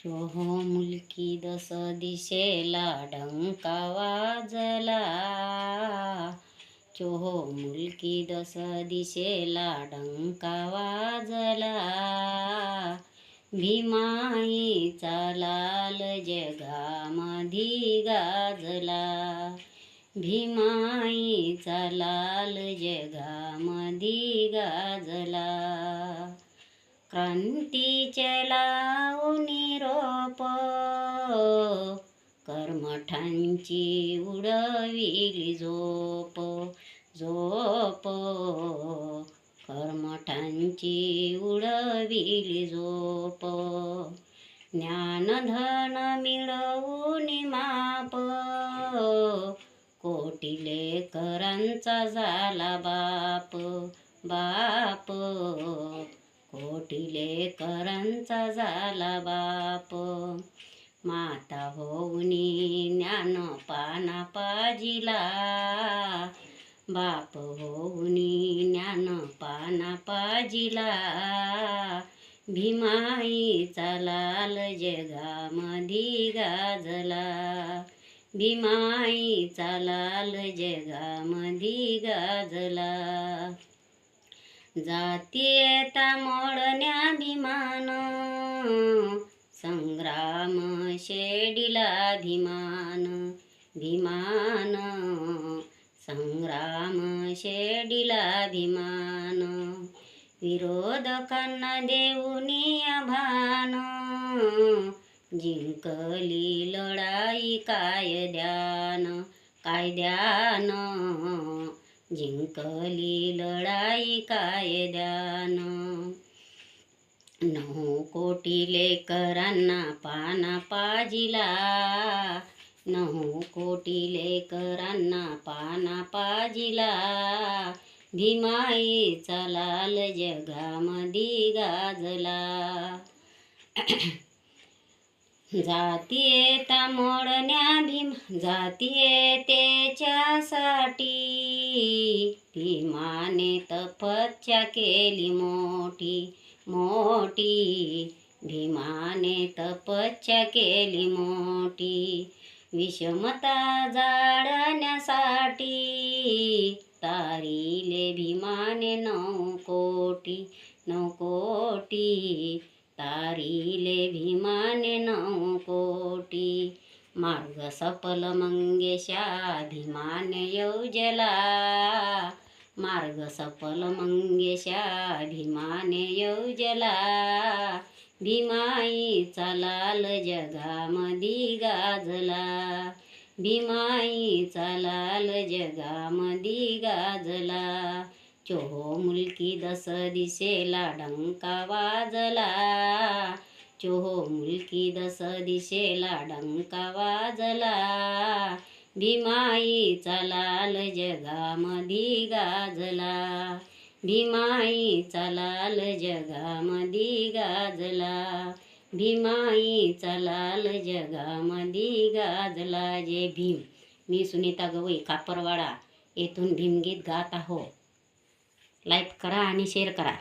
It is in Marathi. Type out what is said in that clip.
चोहो मुलकी दस दिशेला डंका वाजला. चोहो मुलकी दस दिशेला डंका वाजला. भीमाईचा लाल जगामधी गाजला. भीमाईचा लाल जगामधी गाजला. क्रांतीचे लावणी रोप कर्मठांची उडविली झोप. झोप कर्मठांची उडविली झोप. ज्ञानधन मिळवून माप कोटी लेकरांचा झाला बाप. बाप कोटी लेकरांचा झाला बाप. माता होऊनी ज्ञानपाना पाजिला. बाप होऊनी ज्ञानपाना पाजिला. भीमाईचा लाल जगामधी गाजला. भीमाईचा लाल जगामधी गाजला. जातीयता मोडण्याभिमान संग्राम शेडिला भीमान. भीमान संग्राम शेडिला भीमान. विरोधकांना देऊनी भान जिंकली लढाई कायद्यानं. कायद्यानं जिंकली लढाई कायद्यानं. 9 कोटी लेकरांना पाना पाजिला. 9 कोटी लेकरांना पाना पाजिला. भीमाईचा लाल जगामधी गाजला. जातीयता जातीयतेच्यासाठी भीमाने तपस्या केली मोठी. मोठी भीमाने तपस्या केली मोठी. विषमता जाळण्यासाठी तारिले भीमाने 9 कोटी. 9 कोटी तारिले भीमाने 9 कोटी. मार्ग सफल मंगेशा भीमाने योजला. मार्ग सफल मंगेशा भीमाने योजला. भीमाईचा लाल जगामधी गाजला. भीमाईचा लाल जगामधी गाजला. चोहो मुलकी दस दिशेला डंका वाजला. चोहो मुलकी दस दिशेला डंका वाजला. भीमाईचा लाल जगामधी गाजला. भीमाईचा लाल जगामधी गाजला. भीमाईचा लाल जगामधी गाजला. जय भीम. मी सुनीता गवई कापरवाडा येथून भीमगीत गात आहो. लाईक करा आणि शेअर करा.